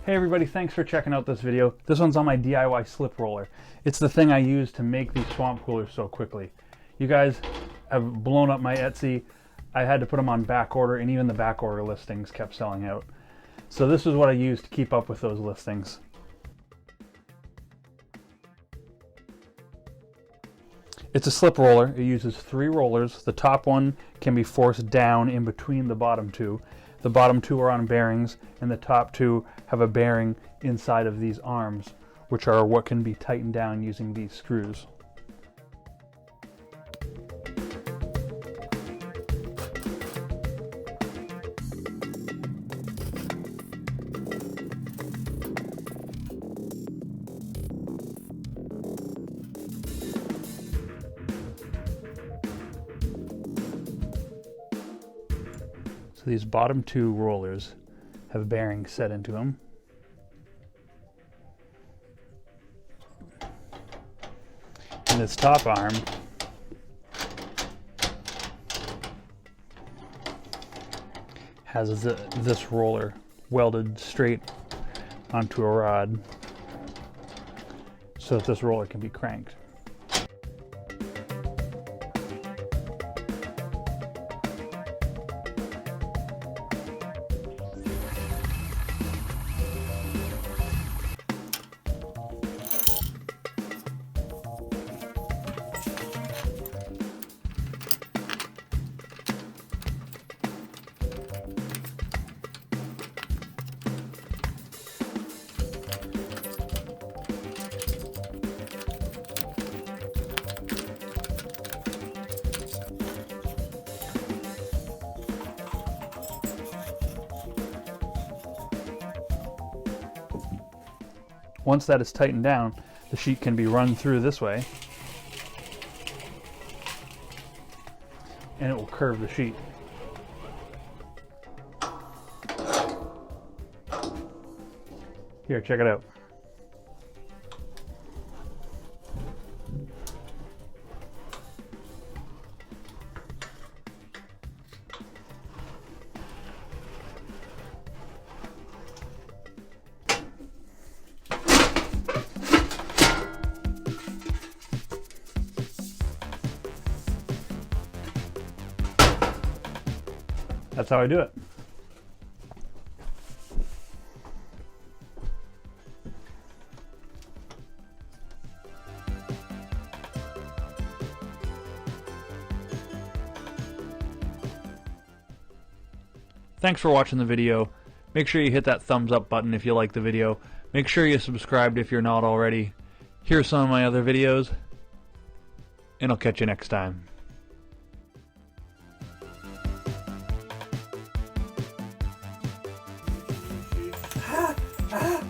Hey everybody, thanks for checking out this video. This one's on my DIY slip roller. It's the thing I use to make these swamp coolers so quickly. You guys have blown up my Etsy. I had to put them on back order, and even the back order listings kept selling out. So this is what I use to keep up with those listings. It's a slip roller. It uses 3 rollers. The top one can be forced down in between the bottom 2. The bottom 2 are on bearings, and the top 2 have a bearing inside of these arms, which are what can be tightened down using these screws. So these bottom 2 rollers have bearings set into them. And this top arm has this roller welded straight onto a rod so that this roller can be cranked. Once that is tightened down, the sheet can be run through this way, and it will curve the sheet. Here, check it out. That's how I do it. Thanks for watching the video. Make sure you hit that thumbs up button if you like the video. Make sure you subscribed if you're not already. Here's some of my other videos, and I'll catch you next time. Ah!